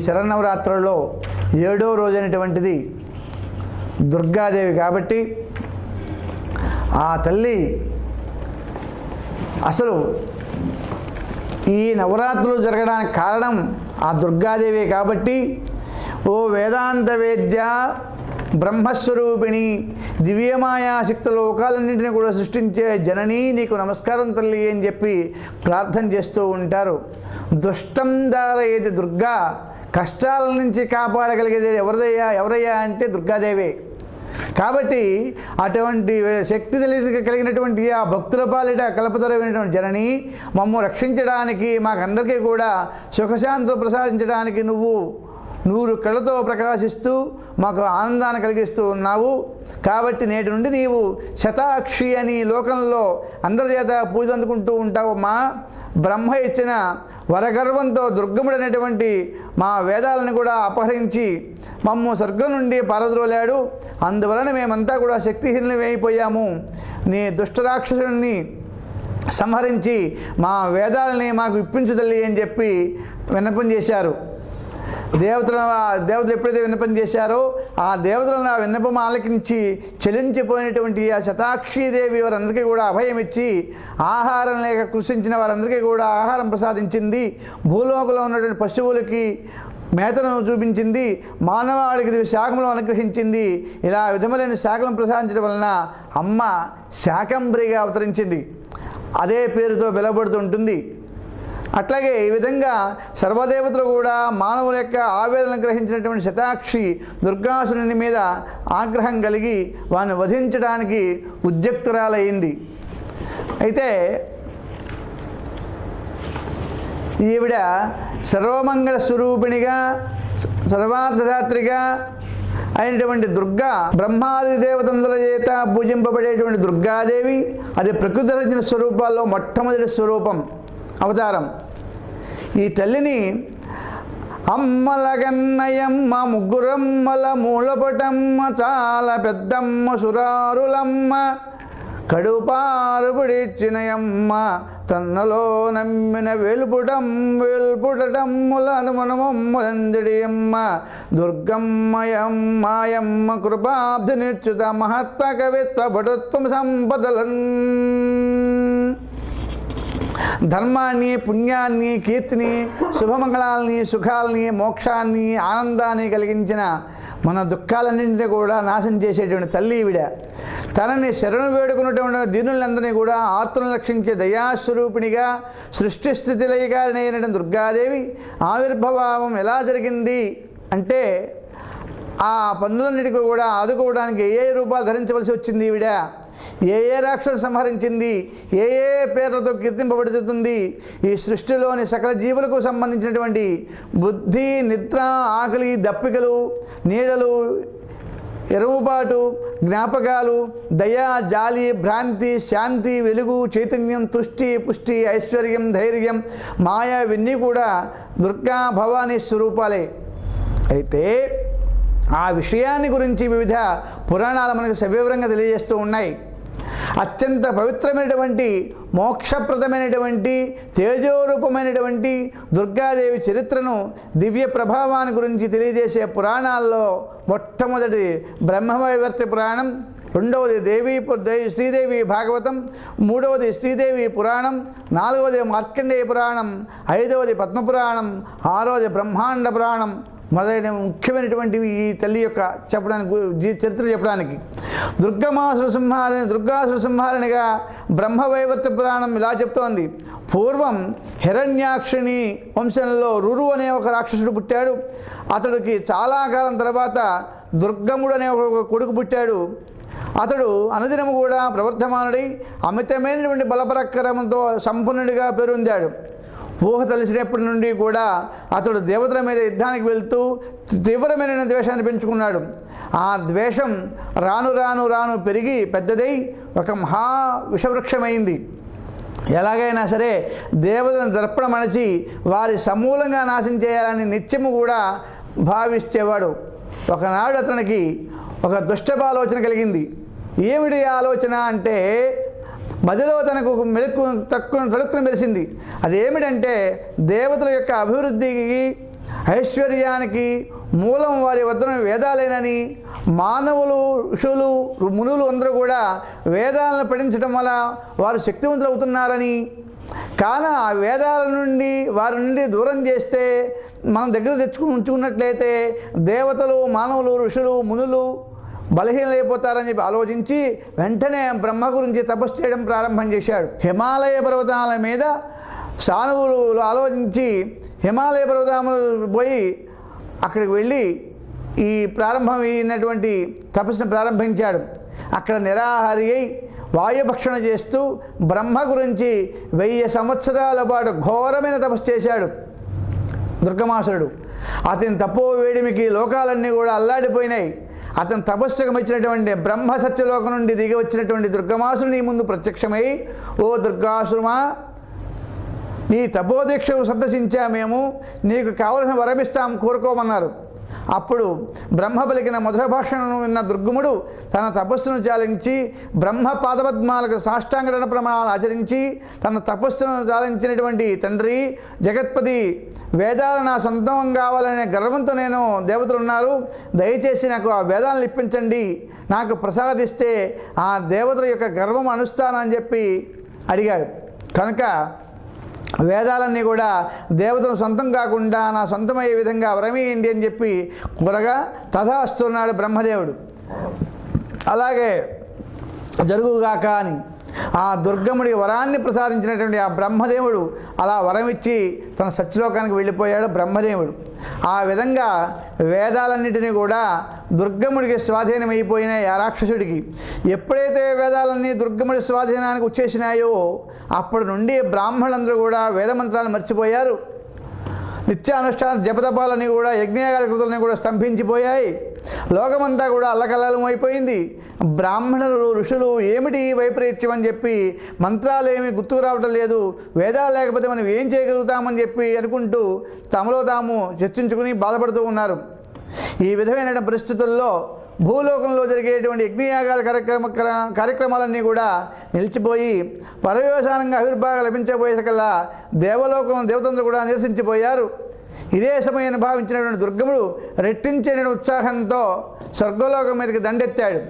శరన్నవరాత్రుల్లో 7వ రోజైనటువంటిది దుర్గాదేవి కాబట్టి ఆ తల్లి అసలు ఈ నవరాత్రులు జరగడానికి కారణం ఆ దుర్గాదేవి కాబట్టి ఓ వేదాంత వేద్య బ్రహ్మస్వరూపిణి దివ్యమాయా శక్తి లోకాలన్నింటినీ కూడా సృష్టించే జనని నీకు నమస్కారం తల్లి అని చెప్పి ప్రార్థన చేస్తూ ఉంటారు. దుష్టం దారయేది దుర్గా, కష్టాల నుంచి కాపాడగలిగేది ఎవరయ్యా అంటే దుర్గాదేవే. కాబట్టి అటువంటి శక్తి కలిగినటువంటి ఆ భక్తుల పాలిట కల్పతరమైనటువంటి జనని మమ్ము రక్షించడానికి మాకందరికీ కూడా సుఖశాంతులు ప్రసాదించడానికి నువ్వు 100 కళ్ళతో ప్రకాశిస్తూ మాకు ఆనందాన్ని కలిగిస్తూ ఉన్నావు. కాబట్టి నేటి నుండి నీవు శతాక్షి అని లోకంలో అందరి చేత పూజ అందుకుంటూ ఉంటావు. మా బ్రహ్మ ఇచ్చిన వరగర్వంతో దుర్గముడు అనేటువంటి మా వేదాలను కూడా అపహరించి మమ్ము స్వర్గం నుండి పారద్రోలాడు. అందువలన మేమంతా కూడా శక్తిహీనులమైపోయాము. నీ దుష్టరాక్షసుని సంహరించి మా వేదాలని మాకు ఇప్పించు తల్లి అని చెప్పి విన్నపం చేశారు. దేవతలు ఎప్పుడైతే విన్నపం చేశారో ఆ దేవతలను ఆ విన్నపం ఆలకించి చెలించిపోయినటువంటి ఆ శతాక్షీదేవి వారందరికీ కూడా అభయం ఇచ్చి ఆహారం లేక కృషించిన వారందరికీ కూడా ఆహారం ప్రసాదించింది. భూలోకంలో ఉన్నటువంటి పశువులకి మేతను చూపించింది. మానవాళికి శాఖములను అనుగ్రహించింది. ఇలా విధములైన శాఖలను ప్రసాదించడం వలన అమ్మ శాకంబరిగా అవతరించింది. అదే పేరుతో పిలువబడుతుంటుంది. అట్లాగే ఈ విధంగా సర్వదేవతలు కూడా మానవుల యొక్క ఆవేదనను గ్రహించినటువంటి శతాక్షి దుర్గాసురుని మీద ఆగ్రహం కలిగి వారిని వధించడానికి ఉద్యుక్తురాలయ్యింది. అయితే ఈవిడ సర్వమంగళ స్వరూపిణిగా సర్వార్థదాత్రిగా అయినటువంటి దుర్గా, బ్రహ్మాది దేవతందుల చేత పూజింపబడేటువంటి దుర్గాదేవి అది ప్రకృతి రచన స్వరూపాల్లో మొట్టమొదటి స్వరూపం అవతారం. ఈ తల్లిని అమ్మలగన్నయమ్మ, ముగ్గురమ్మల మూలపటమ్మ, చాలా పెద్దమ్మ సురారులమ్మ, కడుపారు పిడిచినయమ్మ, తన్నలో నమ్మిన వేల్పుటటమ్ముల అనుమనమమ్మలందిడియమ్మ, దుర్గమ్మయమ్మాయమ్మ కృపాబ్ధి నిశ్చిత మహత్వ కవిత్వ పటుత్వం సంపదలన్ ధర్మాన్ని, పుణ్యాన్ని, కీర్తిని, శుభమంగళాలని, సుఖాలని, మోక్షాన్ని, ఆనందాన్ని కలిగించిన మన దుఃఖాలన్నింటినీ కూడా నాశనం చేసేటువంటి తల్లి ఈవిడ. తనని శరణు వేడుకున్నటువంటి దీనులందరినీ కూడా ఆర్తులను రక్షించే దయాస్వరూపిణిగా సృష్టి స్థితి లయకారిణైనటువంటి దుర్గాదేవి ఆవిర్భావం ఎలా జరిగింది అంటే ఆ పన్నులన్నిటికీ కూడా ఆదుకోవడానికి ఏ రూపాలు ధరించవలసి వచ్చింది ఈవిడ, ఏ రాక్షసులు సంహరించింది, ఏ పేర్లతో కీర్తింపబడుతుంది, ఈ సృష్టిలోని సకల జీవులకు సంబంధించినటువంటి బుద్ధి, నిద్ర, ఆకలి, దప్పికలు, నీడలు, ఎరువుబాటు, జ్ఞాపకాలు, దయ, జాలి, భ్రాంతి, శాంతి, వెలుగు, చైతన్యం, తుష్టి, పుష్టి, ఐశ్వర్యం, ధైర్యం, మాయ ఇవన్నీ కూడా దుర్గా భవానీ స్వరూపాలే. అయితే ఆ విషయాన్ని గురించి వివిధ పురాణాలు మనకు సవివరంగా తెలియజేస్తూ ఉన్నాయి. అత్యంత పవిత్రమైనటువంటి మోక్షప్రదమైనటువంటి తేజోరూపమైనటువంటి దుర్గాదేవి చరిత్రను, దివ్య ప్రభావాన్ని గురించి తెలియజేసే పురాణాల్లో మొట్టమొదటి బ్రహ్మవైవర్త పురాణం, రెండవది శ్రీదేవి భాగవతం, మూడవది శ్రీదేవి పురాణం, నాలుగవది మార్కండేయ పురాణం, ఐదవది పద్మపురాణం, ఆరవది బ్రహ్మాండ పురాణం మొదలైన ముఖ్యమైనటువంటివి ఈ తల్లి యొక్క చరిత్ర చెప్పడానికి. దుర్గాసుర సంహారణిగా బ్రహ్మవైవర్త పురాణం ఇలా చెప్తోంది. పూర్వం హిరణ్యాక్షిణి వంశంలో రురు అనే ఒక రాక్షసుడు పుట్టాడు. అతడికి చాలా కాలం తర్వాత దుర్గముడు అనే ఒక కొడుకు పుట్టాడు. అతడు అనుదినము కూడా ప్రవర్ధమానుడై అమితమైనటువంటి బలపరాక్రమంతో సంపన్నుడిగా పేరొందాడు. ఊహ తెలిసినప్పటి నుండి కూడా అతడు దేవతల మీద యుద్ధానికి వెళ్తూ తీవ్రమైన ద్వేషాన్ని పెంచుకున్నాడు. ఆ ద్వేషం రాను రాను రాను పెరిగి పెద్దదై ఒక మహా విషవృక్షమైంది. ఎలాగైనా సరే దేవతలను దర్పణమణచి వారి సమూలంగా నాశనం చేయాలని నిత్యము కూడా భావించేవాడు. ఒకనాడు అతనికి ఒక దుష్టపాలోచన కలిగింది. ఏమిటి ఆలోచన అంటే మధ్యలో తనకు తలుక్కున మెరిసింది. అదేమిటంటే దేవతల యొక్క అభివృద్ధికి ఐశ్వర్యానికి మూలం వారి వద్ద వేదాలేనని, మానవులు, ఋషులు, మునులు అందరూ కూడా వేదాలను పఠించడం వల్ల వారు శక్తివంతులు అవుతున్నారని, కానీ ఆ వేదాల నుండి వారి నుండి దూరం చేస్తే మనం దగ్గర ఉంచుకున్నట్లయితే దేవతలు, మానవులు, ఋషులు, మునులు బలహీనమైపోతారని చెప్పి ఆలోచించి వెంటనే బ్రహ్మ గురించి తపస్సు చేయడం ప్రారంభం చేశాడు. హిమాలయ పర్వతాల మీద సానువులు ఆలోచించి హిమాలయ పర్వతాలు పోయి అక్కడికి వెళ్ళి ఈ ప్రారంభమైనటువంటి తపస్సును ప్రారంభించాడు. అక్కడ నిరాహారి అయి వాయుభక్షణ చేస్తూ బ్రహ్మ గురించి 1000 సంవత్సరాల పాటు ఘోరమైన తపస్సు చేశాడు దుర్గమాసురుడు. అతని తపో వేడిమికి లోకాలన్నీ కూడా అల్లాడిపోయినాయి. అతను తపస్సుకు వచ్చినటువంటి బ్రహ్మ సత్యలోకం నుండి దిగి వచ్చినటువంటి దుర్గమాసురుని ముందు ప్రత్యక్షమై, ఓ దుర్గాసురమా, నీ తపోదీక్షకు సందర్శించా మేము, నీకు కావలసిన వరమిస్తాం, కోరుకోమన్నారు. అప్పుడు బ్రహ్మ పలికిన మధుర భాషను విన్న దుర్గముడు తన తపస్సును చాలించి బ్రహ్మ పాదపద్మాలకు సాష్టాంగ ప్రమాణాలు ఆచరించి తన తపస్సును చాలించినటువంటి తండ్రి జగత్పతి, వేదాలు నా సొంతం కావాలనే గర్వంతో నేను దేవతలు ఉన్నారు, దయచేసి నాకు ఆ వేదాలను ఇప్పించండి, నాకు ప్రసాదిస్తే ఆ దేవతల యొక్క గర్వం అనుస్తానని చెప్పి అడిగాడు. కనుక వేదాలన్నీ కూడా దేవతలు సొంతం కాకుండా నా సొంతమయ్యే విధంగా వరమేయండి అని చెప్పి కూరగా తథాస్తున్నాడు బ్రహ్మదేవుడు. అలాగే జరుగుగాక అని ఆ దుర్గముడికి వరాన్ని ప్రసాదించినటువంటి ఆ బ్రహ్మదేవుడు అలా వరమిచ్చి తన సత్యలోకానికి వెళ్ళిపోయాడు బ్రహ్మదేవుడు. ఆ విధంగా వేదాలన్నిటినీ కూడా దుర్గముడికి స్వాధీనమైపోయినాయి ఆ రాక్షసుడికి. ఎప్పుడైతే వేదాలన్నీ దుర్గముడి స్వాధీనానికి వచ్చేసినాయో అప్పటి నుండి బ్రాహ్మణులందరూ కూడా వేదమంత్రాలు మర్చిపోయారు. నిత్యానుష్ఠాన జపతపాలని కూడా యజ్ఞయాగాది కృతులని కూడా స్తంభించిపోయాయి. లోకమంతా కూడా అల్లకల్లం అయిపోయింది. బ్రాహ్మణులు, ఋషులు ఏమిటి వైపరీత్యం అని చెప్పి మంత్రాలు ఏమి గుర్తుకు రావటం లేదు, వేదాలు లేకపోతే మనం ఏం చేయగలుగుతామని చెప్పి అనుకుంటూ తమలో తాము చర్చించుకుని బాధపడుతూ ఉన్నారు. ఈ విధమైన పరిస్థితుల్లో భూలోకంలో జరిగేటువంటి యజ్ఞయాగాల కార్యక్రమాలన్నీ కూడా నిలిచిపోయి పర్యవసానంగా ఆవిర్భావం లభించబోయేసకల్లా దేవతలందరూ కూడా నిరసించిపోయారు. ఇదే సమయాన్ని భావించినటువంటి దుర్గముడు రెట్టించిన ఉత్సాహంతో స్వర్గలోకం మీదకి దండెత్తాడు.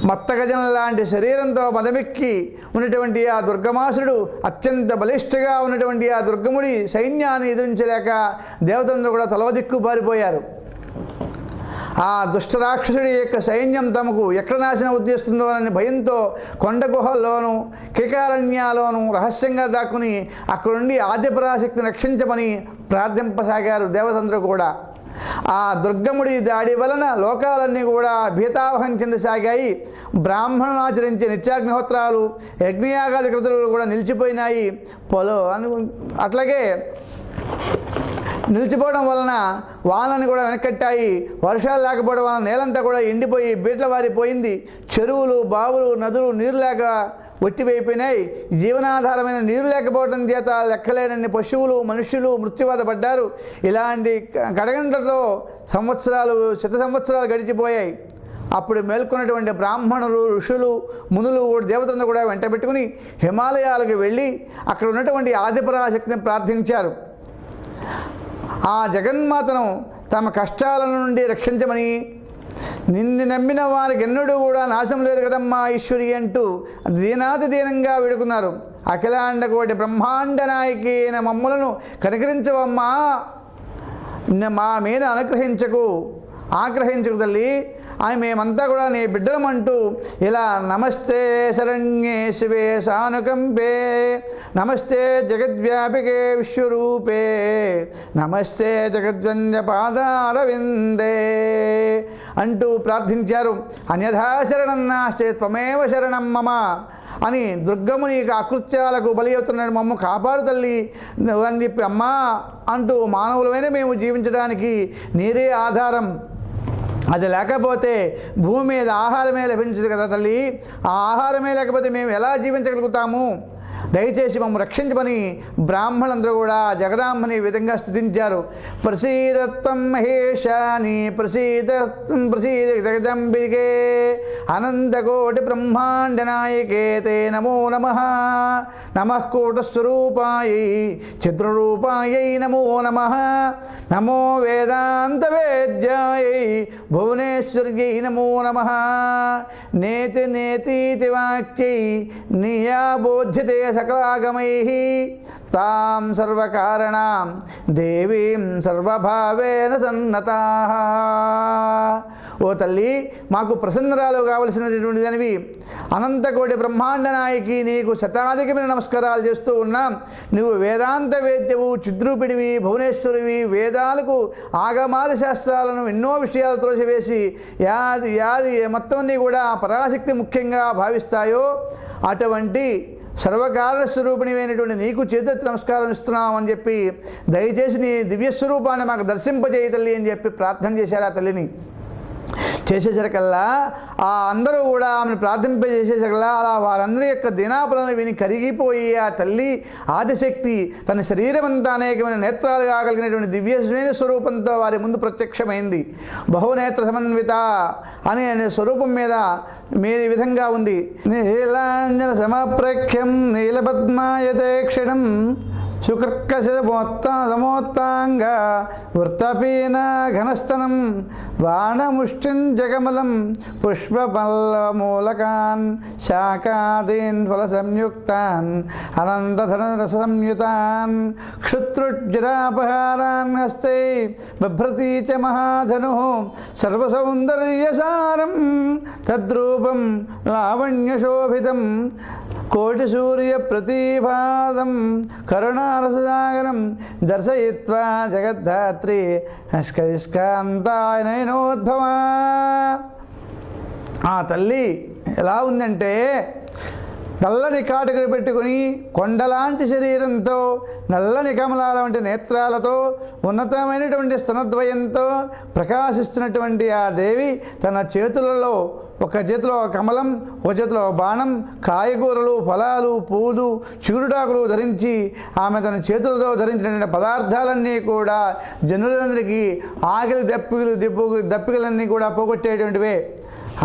మత్తగజం లాంటి శరీరంతో మదమెక్కి ఉన్నటువంటి ఆ దుర్గమాసుడు అత్యంత బలిష్టగా ఉన్నటువంటి ఆ దుర్గముడి సైన్యాన్ని ఎదిరించలేక దేవతలందరూ కూడా తలవదిక్కు పారిపోయారు. ఆ దుష్టరాక్షసుడి యొక్క సైన్యం తమకు ఎక్కడ నాశనం ఉద్దేశిస్తుందో అనే భయంతో కొండ గుహల్లోనూ కేకారణ్యాలోనూ రహస్యంగా దాక్కుని అక్కడుండి ఆదిపరాశక్తిని రక్షించమని ప్రార్థింపసాగారు దేవతందరూ కూడా. ఆ దుర్గముడి దాడి వలన లోకాలన్నీ కూడా భీతావహం చెందసాగాయి. బ్రాహ్మణులు ఆచరించే నిత్యాగ్నిహోత్రాలు, యజ్ఞయాగాది కృతులు కూడా నిలిచిపోయినాయి. అట్లాగే నిలిచిపోవడం వలన వానని కూడా వెనకట్టాయి. వర్షాలు లేకపోవడం వలన నేలంతా కూడా ఎండిపోయి బీట్ల వారిపోయింది. చెరువులు, బావులు, నదులు నీరు లేక ఒట్టివైపోయినాయి. జీవనాధారమైన నీరు లేకపోవడం చేత లెక్కలేనన్ని పశువులు, మనుష్యులు మృత్యువాత పడ్డారు. ఇలాంటి కడగంటలో శత సంవత్సరాలు గడిచిపోయాయి. అప్పుడు మేల్కొన్నటువంటి బ్రాహ్మణులు, ఋషులు, మునులు, దేవతలను కూడా వెంట పెట్టుకుని హిమాలయాలకు వెళ్ళి అక్కడ ఉన్నటువంటి ఆదిపరాశక్తిని ప్రార్థించారు. ఆ జగన్మాతను తమ కష్టాల నుండి రక్షించమని, నిన్ను నమ్మిన వారికి ఎన్నడూ కూడా నాశం లేదు కదమ్మా ఈశ్వరి అంటూ దీనాతి దీనంగా వేడుకున్నారు. అఖిలాండ కోటి బ్రహ్మాండ నాయకి అయిన మమ్ములను కనికరించవమ్మా, మా మీద ఆగ్రహించకు తల్లి, అని మేమంతా కూడా నీ బిడ్డలమంటూ ఇలా నమస్తే శరణ్యే శివే సానుకంపే, నమస్తే జగద్వ్యాపికే విశ్వరూపే, నమస్తే జగద్వంద్య పాదారవిందే అంటూ ప్రార్థించారు. అన్యథా శరణం నాస్తే త్వమేవ శరణం మమ అని దుర్గముని అకృత్యాలకు బలి అవుతున్నాడు, మమ్మ కాపాడు తల్లి అని చెప్పి అమ్మా అంటూ మానవులమైన మేము జీవించడానికి నీరే ఆధారం, అది లేకపోతే భూమి మీద ఆహారమే లభించదు కదా తల్లి, ఆ ఆహారమే లేకపోతే మేము ఎలా జీవించగలుగుతాము దయచేసి మమ్మల్ని రక్షించమని బ్రాహ్మణులందరూ కూడా జగదాంబని ఈ విధంగా స్తుతించారు. ప్రసీదత్వం మహేశాని ప్రసీద జగదంబికే అనంతకోటి బ్రహ్మాండ నాయకే తే నమో నమః. నమః కూటస్వరూపాయై చిత్రరూపాయై నమో నమః. నమో వేదాంత వేద్యాయై భువనేశ్వర్యై నమో నమః. నేతి నేతీతి వాక్యై నియా బోధ్యతే సకలాగమైః తాం సర్వకారణాం దేవీం సర్వభావేన సన్నతాః. ఓ తల్లి, మాకు ప్రసన్నరాలు కావలసినటువంటి దానివి, అనంతకోటి బ్రహ్మాండ నాయకి, నీకు శతాధికమైన నమస్కారాలు చేస్తూ ఉన్నాం. నువ్వు వేదాంత వేద్యవు, చిద్రూపిడివి, భువనేశ్వరివి, వేదాలకు ఆగమాల శాస్త్రాలను ఎన్నో విషయాలు త్రోసివేసి యాది మొత్తాన్ని కూడా పరాశక్తి ముఖ్యంగా భావిస్తాయో అటువంటి సర్వకారణ స్వరూపిణివైనటువంటి నీకు చేతులెత్తి నమస్కారం ఇస్తున్నాం అని చెప్పి దయచేసి నీ దివ్యస్వరూపాన్ని మాకు దర్శింపజేయ తల్లి అని చెప్పి ప్రార్థన చేశారు. ఆ తల్లిని చేసేసరికల్లా ఆ అందరూ కూడా ఆమెను ప్రార్థింపజేసేసరికల్లా అలా వారందరి యొక్క దినాపలను విని కరిగిపోయి ఆ తల్లి ఆదిశక్తి తన శరీరం అంతా అనేకమైన నేత్రాలు కాగలిగినటువంటి దివ్యమైన స్వరూపంతో వారి ముందు ప్రత్యక్షమైంది. బహునేత్ర సమన్విత అనే స్వరూపం మీద ఈ విధంగా ఉంది. నీలాంజన సమప్రఖ్యం నీలపద్మాయతే క్షణం శుకర్కశ సమోత్తాంగ వృత్తపీన ఘనస్తనం బాణముష్టిం జగమలం పుష్పపల్లమూలకాన్ శాకాదీన్ ఫలసంయుక్తాన్ అనంతధనరసంయుతాన్ క్షుత్రుజ్జరాపహారాన్ హస్తై బిభ్రతీ చ మహాధను సర్వసౌందర్యసారం తద్రూపం లావణ్యశోభితం కోటి సూర్య ప్రతిభాదం కరుణారససాగరం దర్శయిత్వా జగద్ధాత్రి స్కంతాయ నయనోద్భవా. ఆ తల్లి ఎలా ఉందంటే నల్లని కాటుకలు పెట్టుకుని కొండలాంటి శరీరంతో నల్లని కమలాల వంటి నేత్రాలతో ఉన్నతమైనటువంటి స్తనద్వయంతో ప్రకాశిస్తున్నటువంటి ఆ దేవి తన చేతులలో ఒక చేతిలో కమలం, ఒక చేతిలో బాణం, కాయగూరలు, ఫలాలు, పూలు, చిగురుటాకులు ధరించి ఆమె తన చేతులతో ధరించినటువంటి పదార్థాలన్నీ కూడా జనులందరికీ ఆకలి దప్పికలన్నీ కూడా పోగొట్టేటువంటివే.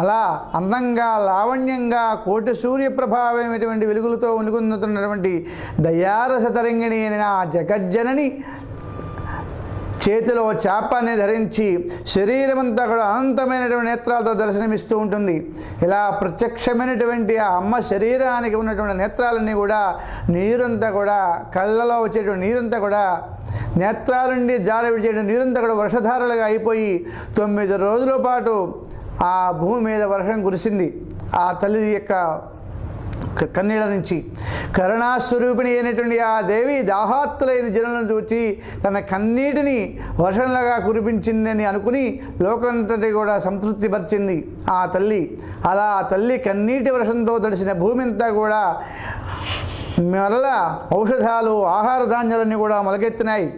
అలా అందంగా లావణ్యంగా కోటి సూర్యప్రభావమైనటువంటి వెలుగులతో ఉనుకున్నటువంటి దయారస తరంగిణి అయిన ఆ జగజ్జనని చేతిలో చాపాన్ని ధరించి శరీరమంతా కూడా అనంతమైనటువంటి నేత్రాలతో దర్శనమిస్తూ ఉంటుంది. ఇలా ప్రత్యక్షమైనటువంటి ఆ అమ్మ శరీరానికి ఉన్నటువంటి నేత్రాలన్నీ కూడా నీరంతా కూడా కళ్ళలో వచ్చేటువంటి నీరంతా కూడా నేత్రాల నుండి జారవిడిచేటువంటి నీరంతా కూడా వర్షధారలుగా అయిపోయి 9 రోజుల పాటు ఆ భూమి మీద వర్షం కురిసింది. ఆ తల్లి యొక్క కన్నీళ్ళ నుంచి కరుణాస్వరూపిణి అయినటువంటి ఆ దేవి దాహాత్తులైన జనులను చూచి తన కన్నీటిని వర్షంలాగా కురిపించిందని అనుకుని లోకంతటి కూడా సంతృప్తి పరిచింది ఆ తల్లి. అలా ఆ తల్లి కన్నీటి వర్షంతో తడిసిన భూమి అంతా కూడా మరలా ఔషధాలు, ఆహార ధాన్యాలన్నీ కూడా మొలకెత్తినాయి.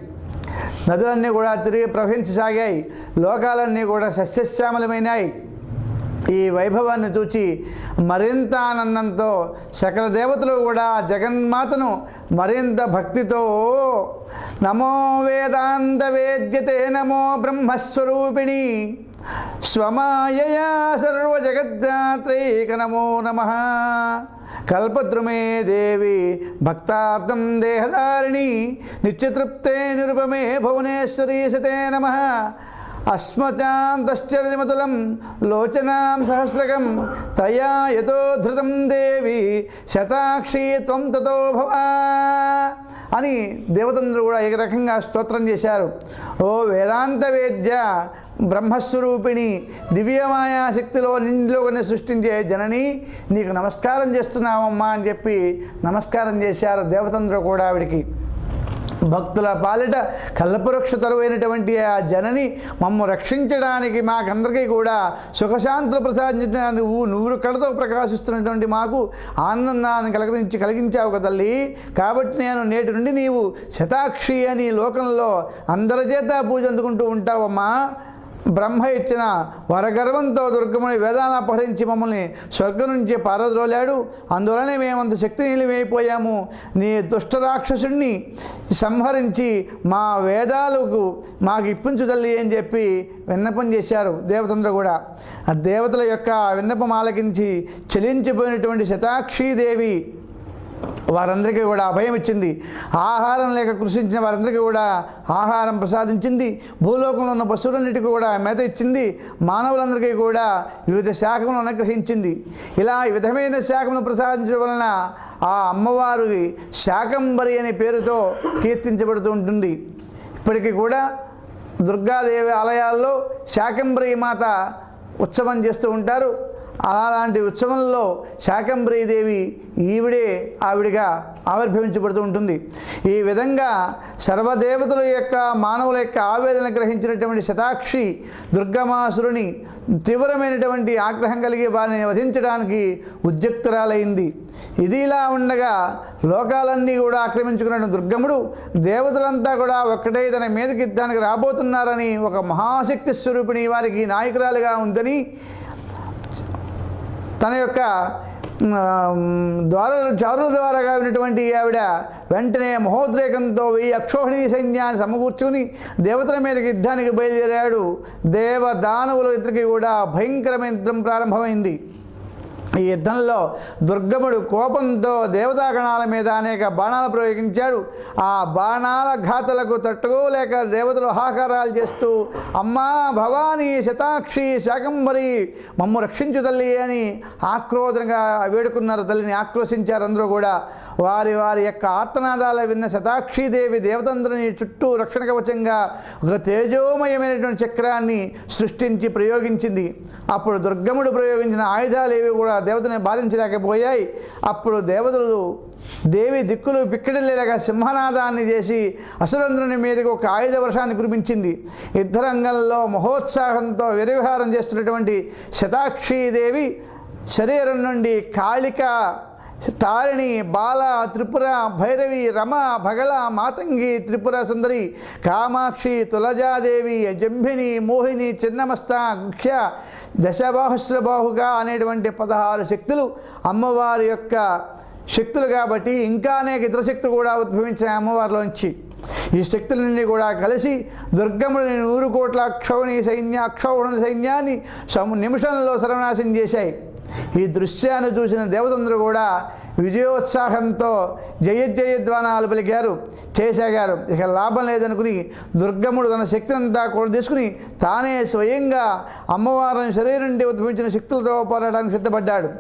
నదులన్నీ కూడా తిరిగి ప్రవహించసాగాయి. లోకాలన్నీ కూడా సస్యశ్యామలమైనాయి. ఈ వైభవాన్ని చూచి మరింత ఆనందంతో సకల దేవతలు కూడా జగన్మాతను మరింత భక్తితో నమో వేదాంత వేద్యతే నమో బ్రహ్మస్వరూపిణి స్వమాయయా సర్వజగద్ధాత్రైక నమో నమః. కల్పద్రుమే దేవి భక్తార్థం దేహదారిణి నిత్యతృప్తే నిరుపమే భువనేశ్వరీ సతే నమః. అస్మచాంతశ్చర్యమతులం లోచనాం సహస్రకం తయా యతో ధృతం దేవి శతాక్షీ త్వం తతో భవా అని దేవతందరూ కూడా ఈ రకంగా స్తోత్రం చేశారు. ఓ వేదాంత వేద్య బ్రహ్మస్వరూపిణి దివ్యమాయా శక్తిలో నిండిలోనే సృష్టించే జనని నీకు నమస్కారం చేస్తున్నామమ్మా అని చెప్పి నమస్కారం చేశారు దేవతందరూ కూడా ఆవిడికి. భక్తుల పాలిట కల్పవృక్ష తరువైనటువంటి ఆ జనని మమ్మ రక్షించడానికి మాకందరికీ కూడా సుఖశాంతులు ప్రసాదించడానికి నువ్వు కళతో ప్రకాశిస్తున్నటువంటి మాకు ఆనందాన్ని కలిగించావు కదా తల్లి. కాబట్టి నేను నేటి నుండి నీవు శతాక్షి అని లోకంలో అందరి చేత పూజ అందుకుంటూ ఉంటావమ్మా. బ్రహ్మ ఇచ్చిన వరగర్వంతో దుర్గముని వేదాలను అపహరించి మమ్మల్ని స్వర్గం నుంచి పారద్రోలాడు. అందువలనే మేమంత శక్తిహీనమైపోయాము. నీ దుష్ట రాక్షసుడిని సంహరించి మా వేదాలకు మాకు ఇప్పించు తల్లి అని చెప్పి విన్నపం చేశారు దేవతందరూ కూడా. ఆ దేవతల యొక్క విన్నపం ఆలకించి చలించిపోయినటువంటి శతాక్షీదేవి వారందరికీ కూడా అభయం ఇచ్చింది. ఆహారం లేక కృషించిన వారందరికీ కూడా ఆహారం ప్రసాదించింది. భూలోకంలో ఉన్న పశువులన్నిటికీ కూడా మేత ఇచ్చింది. మానవులందరికీ కూడా వివిధ శాఖలను అనుగ్రహించింది. ఇలా విధమైన శాఖలను ప్రసాదించడం వలన ఆ అమ్మవారి శాకంబరి అనే పేరుతో కీర్తించబడుతూ ఉంటుంది. ఇప్పటికీ కూడా దుర్గాదేవి ఆలయాల్లో శాకంబరి మాత ఉత్సవం చేస్తూ ఉంటారు. అలాంటి ఉత్సవంలో శాకంబరీదేవి ఆవిడిగా ఆవిర్భవించబడుతూ ఉంటుంది. ఈ విధంగా సర్వదేవతల యొక్క మానవుల యొక్క ఆవేదన గ్రహించినటువంటి శతాక్షి దుర్గమాసురుని తీవ్రమైనటువంటి ఆగ్రహం కలిగి వారిని వధించడానికి ఉద్యుక్తురాలైంది. ఇది ఇలా ఉండగా లోకాలన్నీ కూడా ఆక్రమించుకున్న దుర్గముడు దేవతలంతా కూడా ఒక్కటే తన మీదకి యుద్ధానికి రాబోతున్నారని, ఒక మహాశక్తి స్వరూపిణి వారికి నాయకురాలుగా ఉందని తన యొక్క చారుల ద్వారాగా ఉన్నటువంటి ఆవిడ వెంటనే మహోద్రేకంతో 1000 అక్షోహిణీ సైన్యాన్ని సమకూర్చుకుని దేవతల మీదకి యుద్ధానికి బయలుదేరాడు. దేవదానవుల ఇద్దరికి కూడా భయంకరమైన యుద్ధం ప్రారంభమైంది. ఈ యుద్ధంలో దుర్గముడు కోపంతో దేవతాగణాల మీద అనేక బాణాలు ప్రయోగించాడు. ఆ బాణాల ఘాతలకు తట్టుకోలేక దేవతలు హాకారాలు చేస్తూ అమ్మా భవానీ శతాక్షి శాకంబరి మమ్ము రక్షించు తల్లి అని ఆక్రోధంగా వేడుకున్నారు. తల్లిని ఆక్రోశించారు అందరూ కూడా. వారి యొక్క ఆర్తనాదాలు విన్న శతాక్షీదేవి దేవతందరిని చుట్టూ రక్షణ కవచంగా ఒక తేజోమయమైనటువంటి చక్రాన్ని సృష్టించి ప్రయోగించింది. అప్పుడు దుర్గముడు ప్రయోగించిన ఆయుధాలేవి కూడా దేవతని బాధించలేకపోయాయి. అప్పుడు దేవతలు దేవి దిక్కులు పిక్కడిల్లేలాగా సింహనాదాన్ని చేసి అసురంధ్రుని మీదకి ఒక ఆయుధ వర్షాన్ని కురిపించింది. యుద్ధరంగంలో మహోత్సాహంతో విరవిహారం చేస్తున్నటువంటి శతాక్షీదేవి శరీరం నుండి కాళిక, తారిణి, బాల, త్రిపుర, భైరవి, రమ, భగళ, మాతంగి, త్రిపుర సుందరి, కామాక్షి, తులజాదేవి, జంభిని, మోహిని, చిన్నమస్త, గుఖ్య, దశబాహుశ్రబాహుగా అనేటువంటి 16 శక్తులు అమ్మవారి యొక్క శక్తులు. కాబట్టి ఇంకా అనేక ఇతర శక్తులు కూడా ఉద్భవించాయి అమ్మవారిలోంచి. ఈ శక్తులన్నీ కూడా కలిసి దుర్గముడిని 100 కోట్ల అక్షౌహిణి సైన్యాన్ని నిమిషంలో సర్వనాశనం చేశాయి. ఈ దృశ్యాన్ని చూసిన దేవతందరూ కూడా విజయోత్సాహంతో జయధ్వానాలు పలికారు, చేసాగారు. ఇక లాభం లేదనుకుని దుర్గముడు తన శక్తిని అంతా కూడా తీసుకుని తానే స్వయంగా అమ్మవారిని శరీరం నుండి ఉద్భవించిన శక్తులతో పోరాడడానికి సిద్ధపడ్డాడు.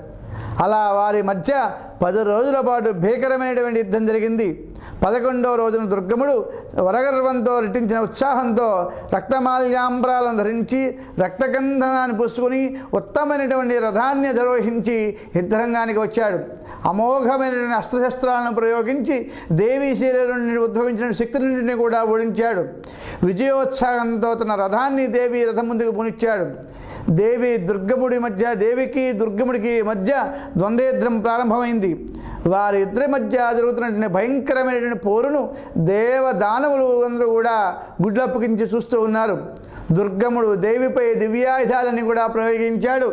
అలా వారి మధ్య 10 రోజుల పాటు భీకరమైనటువంటి యుద్ధం జరిగింది. 11వ రోజున దుర్గముడు వరగర్వంతో రెట్టించిన ఉత్సాహంతో రక్తమాల్యాంబరాలను ధరించి రక్తగంధనాన్ని పూసుకుని ఉత్తమమైనటువంటి రథాన్ని అధిరోహించి యుద్ధరంగానికి వచ్చాడు. అమోఘమైనటువంటి అస్త్రశస్త్రాలను ప్రయోగించి దేవీ శరీరం నుండి ఉద్భవించిన శక్తులన్నింటినీ కూడా ఓడించాడు. విజయోత్సాహంతో తన రథాన్ని దేవి రథం ముందుకు పునిచ్చాడు. దేవికి దుర్గముడికి మధ్య ద్వంద్వయుద్ధం ప్రారంభమైంది. వారి ఇద్దరి మధ్య జరుగుతున్నటువంటి భయంకరమైనటువంటి పోరును దేవదానవులు అందరూ కూడా గుడ్లప్పగించి చూస్తూ ఉన్నారు. దుర్గముడు దేవిపై దివ్యాయుధాలని కూడా ప్రయోగించాడు.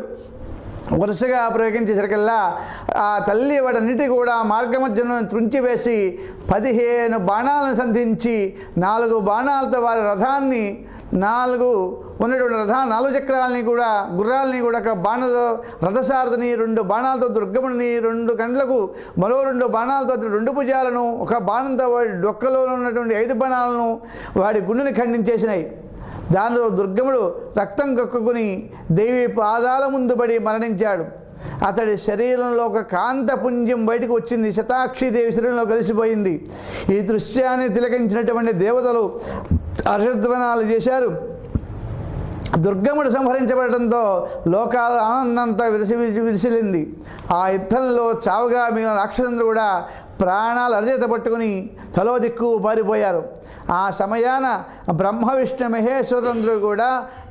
వరుసగా ప్రయోగించేసరికల్లా ఆ తల్లి వాటన్నిటి కూడా మార్గమధ్యంలో త్రుంచివేసి 15 బాణాలను సంధించి 4 బాణాలతో వారి రథాన్ని 4 చక్రాలని కూడా గుర్రాలని కూడా ఒక రథసారథిని 2 బాణాలతో దుర్గముడిని 2 కండ్లకు మరో 2 బాణాలతో 2 భుజాలను ఒక బాణంతో వాడి డొక్కలో ఉన్నటువంటి 5 బాణాలను వాడి గుండెని ఖండించేసినాయి. దానిలో దుర్గముడు రక్తం కక్కుని దేవి పాదాల ముందు పడి మరణించాడు. అతడి శరీరంలో ఒక కాంతపుంజం బయటకు వచ్చింది. శతాక్షీదేవి శరీరంలో కలిసిపోయింది. ఈ దృశ్యాన్ని తిలకించినటువంటి దేవతలు హర్షధ్వానాలు చేశారు. దుర్గముడు సంహరించబడటంతో లోకాల ఆనందంతా విరిసిలింది. ఆ యుద్ధంలో చావుగా మిగిలిన రాక్షసులు కూడా ప్రాణాలు అరచేత పట్టుకుని తలో దిక్కు పారిపోయారు. ఆ సమయాన బ్రహ్మ విష్ణు మహేశ్వరులందరూ కూడా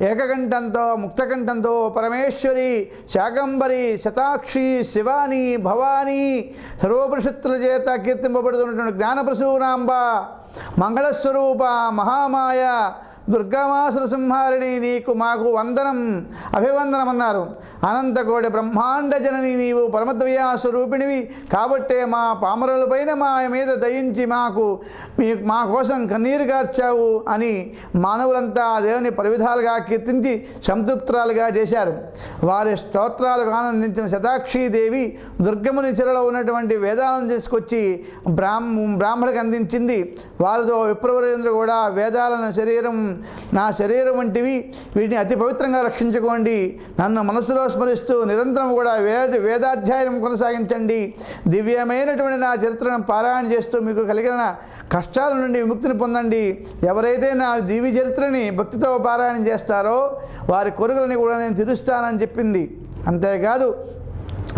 ఏకకంఠంతో ముక్తకంఠంతో పరమేశ్వరి, శాకంబరి, శతాక్షి, శివాని, భవాని సర్వోపనిషత్తుల చేత కీర్తింపబడుతున్నటువంటి జ్ఞానప్రసూనాంబ మంగళస్వరూప మహామాయ దుర్గామాసుర సంహారిణి నీకు మాకు వందనం అభివందనం అన్నారు. అనంతకోటి బ్రహ్మాండ జనని నీవు పరమద్వయా స్వరూపిణివి కాబట్టే మా పామరులపైన మా మీద దయించి మా కోసం కన్నీరు గార్చావు అని మానవులంతా ఆ దేవుని పరివిధాలుగా కీర్తించి సంతృప్తురాలుగా చేశారు. వారి స్తోత్రాలకు ఆనందించిన శతాక్షీదేవి దుర్గముని చెరలో ఉన్నటువంటి వేదాలను తీసుకొచ్చి బ్రాహ్మణుడికి అందించింది. వారితో విప్రవరేంద్రుడు కూడా వేదాలను నా శరీరం వంటివి, వీటిని అతి పవిత్రంగా రక్షించుకోండి, నన్ను మనసులో స్మరిస్తూ నిరంతరం కూడా వేదాధ్యాయం కొనసాగించండి, దివ్యమైనటువంటి నా చరిత్రను పారాయణ చేస్తూ మీకు కలిగిన కష్టాల నుండి విముక్తిని పొందండి. ఎవరైతే నా దివ్య చరిత్రని భక్తితో పారాయణం చేస్తారో వారి కోరికలని కూడా నేను తీరుస్తానని చెప్పింది. అంతేకాదు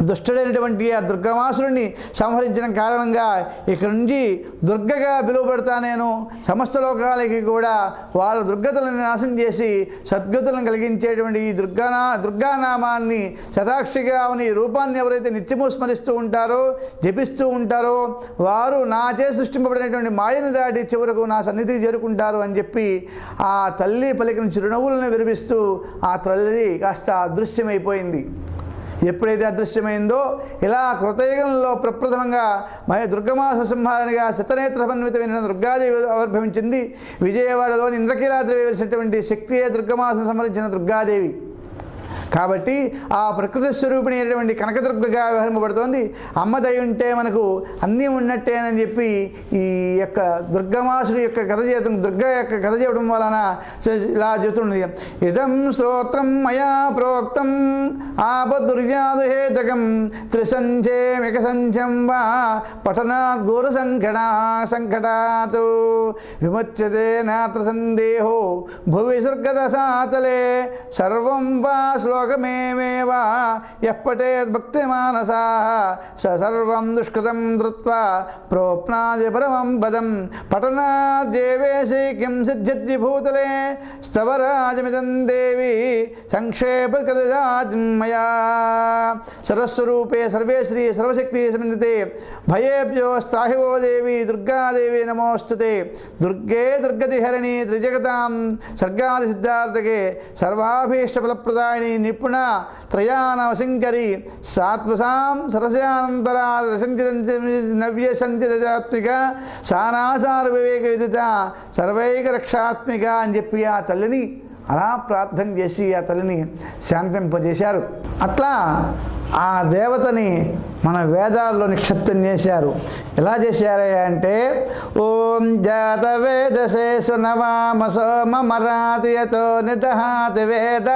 దుష్టుడైనటువంటి ఆ దుర్గమాసురుణ్ణి సంహరించిన కారణంగా ఇక్కడి నుంచి దుర్గగా పిలువబడతా నేను సమస్త లోకాలకి కూడా వాళ్ళ దుర్గతులను నాశనం చేసి సద్గతులను కలిగించేటువంటి ఈ దుర్గానామాన్ని శతాక్షిగా ఈ రూపాన్ని ఎవరైతే నిత్యము స్మరిస్తూ ఉంటారో జపిస్తూ ఉంటారో వారు నాచే సృష్టింపబడినటువంటి మాయను దాటి చివరకు నా సన్నిధికి చేరుకుంటారు అని చెప్పి ఆ తల్లి పలికిన చిరునవ్వులను వినిపిస్తూ ఆ తల్లి కాస్త అదృశ్యమైపోయింది. ఎప్పుడైతే అదృశ్యమైందో ఇలా కృతయుగంలో ప్రప్రథమంగా దుర్గమాసుర సంహారణిగా శతనేత్ర సమన్వితమైన దుర్గాదేవి ఆవిర్భవించింది. విజయవాడలోని ఇంద్రకీలాద్రి వెలిసినటువంటి శక్తియే దుర్గమాసును సంహరించిన దుర్గాదేవి కాబట్టి ఆ ప్రకృతి స్వరూపిణి అయినటువంటి కనకదుర్గగా వ్యవహరింపబడుతోంది. అమ్మ దయ ఉంటే మనకు అన్నీ ఉన్నట్టేనని చెప్పి ఈ యొక్క దుర్గమాసుడి యొక్క కథ చేయడం దుర్గా యొక్క కథ చేయడం వలన ఇలా చెబుతుంది. ఇదం స్తోత్రం మయా ప్రోక్తం ఆపదుర్యాదుహేతకం త్రిసంధ్యేమిక సంధ్యం వా పఠనాత్ ఘోర సంకటాత్ విముచ్యతే నాత్ర సందేహో భువి స్వర్గదశాతలే సర్వం వా శ్లోకమేవ యఃపఠేత్ భక్తిమానసా సర్వం దుష్కృతం ధృత్వా ప్రోప్నాది పరమం పదం పఠనాద్దేవేశి కిం సిద్ధ్యతి భూతలే స్తవరాజమిదం దేవి సంక్షేపకృతమయా సర్వస్వరూపే సర్వేశ్రీ సర్వశక్తి సమన్వితే భయేభ్యో స్త్రాహివో దేవి దుర్గాదేవి నమోస్తుతే దుర్గే దుర్గతిహరిణి త్రిజగతాం సర్గాది సిద్ధార్థకే సర్వాభీష్టఫలప్రదాయిని నిపుణ త్రయానవశంకరి సాత్వసాం సరస్యానంతరా నవ్యసంచితాత్మిక సానాసార వివేక విదిత సర్వైక రక్షాత్మిక అని చెప్పి ఆ తల్లిని అలా ప్రార్థన చేసి ఆ తల్లిని శాంతింపజేశారు. అట్లా ఆ దేవతని మన వేదాల్లో నిక్షిప్తం చేశారు. ఎలా చేశారు అంటే ఓం జాత వేదసే సునవామ సోమరాతియతో నిదహాతి వేద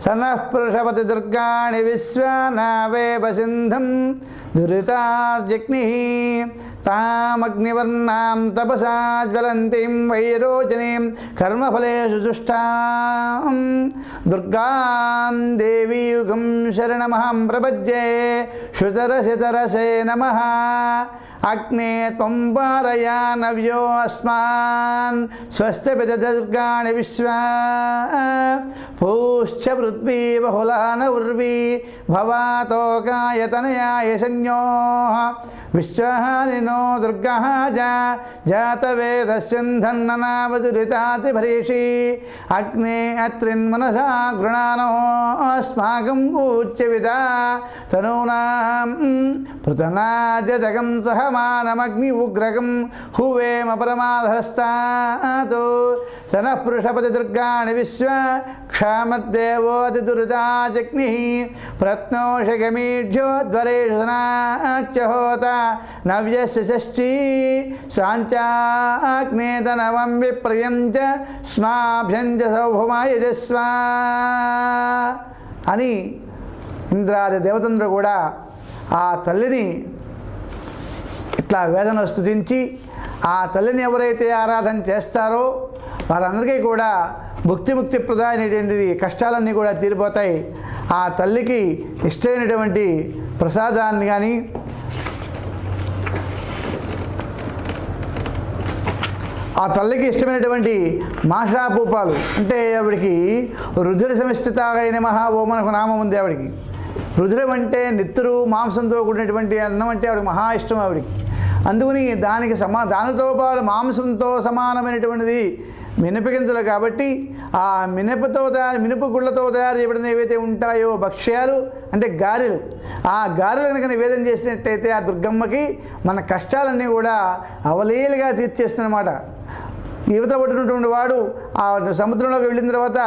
సనః పురుషపతి దుర్గాణి విశ్వానావేవ సింధం దురితార్జగ్ని తామగ్నివర్ణాం తపసా జ్వలంతిం వైరోచనీం కర్మఫలేషు దుష్టాం దుర్గాం దేవీయుగం శరణమహం ప్రపద్యే శుతరసితరసే నమః అగ్నే త్వం పారయా నవ్యో అస్మాన్ స్వస్తి దుర్గాణి విశ్వా పూశ్చ పృథ్వీ బహుళాన ఉర్వీ భవాతోకాయతనయాయ సంజ్ఞో విశ్వానినో దుర్గా జాతవేదస్యంధన్ననావదురితాతి భరీషి అగ్నే అత్రిన్మనసా గృణానో అస్మాకం పూజ్యవిద తనూనాం పృతనాజదగం సహమానమగ్ని ఉగ్రగం హువేమ పరమాధస్తాత్ సనః పురుషపతి దుర్గాణి విశ్వ క్షామద్దేవోతి దురితాజగ్ని ప్రత్నోషగమీఢ్యో ధ్వరేషు సనాచ్యహోత నవ్యస్య షష్ఠీ సాంచాగ్నేతనవం విప్రయం చ స్మాభ్యం చ సౌభమాయజస్వ అని ఇంద్రాది దేవతంద్రులు కూడా ఆ తల్లిని ఇట్లా వేదన స్తుతించి ఆ తల్లిని ఎవరైతే ఆరాధన చేస్తారో వారందరికీ కూడా ముక్తి ప్రదాయమైనటువంటిది కష్టాలన్నీ కూడా తీరిపోతాయి. ఆ తల్లికి ఇష్టమైనటువంటి ప్రసాదాన్ని కానీ ఆ తల్లికి ఇష్టమైనటువంటి మాషాపూపాలు అంటే ఆవిడికి రుధిర సమిస్థితాయ నమః ఓం మనకు నామం ఉంది. ఆవిడికి రుధిరం అంటే నెత్తురు మాంసంతో కూడినటువంటి అన్నం అంటే ఆవిడకి మహా ఇష్టం. ఆవిడికి అందుకని దానితో పాటు మాంసంతో సమానమైనటువంటిది మినపగింజలు కాబట్టి ఆ మినప గుళ్ళతో తయారు చేయబడిన ఏవైతే ఉంటాయో భక్ష్యాలు అంటే గారెలు, ఆ గారెలు కనుక నివేదన చేసినట్టయితే ఆ దుర్గమ్మకి మన కష్టాలన్నీ కూడా అవలీలుగా తీర్చేస్తున్నమాట. యువత పట్టినటువంటి వాడు ఆ సముద్రంలోకి వెళ్ళిన తర్వాత,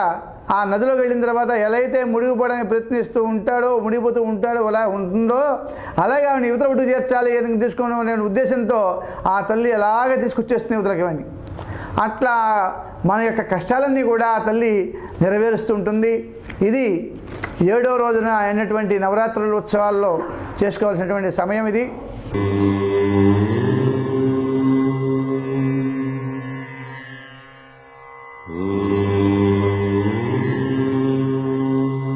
ఆ నదిలోకి వెళ్ళిన తర్వాత ఎలా అయితే మునిగిపోవడానికి ప్రయత్నిస్తూ ఉంటాడో, మునిగిపోతూ ఉంటాడో, అలా ఉంటుందో అలాగే ఆవిడ యువత ఒడ్డు చేర్చాలి అని తీసుకునే ఉద్దేశంతో ఆ తల్లి అలాగే తీసుకొచ్చేస్తుంది యువతలకి వాడిని. అట్లా మన యొక్క కష్టాలన్నీ కూడా ఆ తల్లి నెరవేరుస్తూ ఉంటుంది. ఇది 7వ రోజున అయినటువంటి నవరాత్రుల ఉత్సవాల్లో చేసుకోవాల్సినటువంటి సమయం ఇది.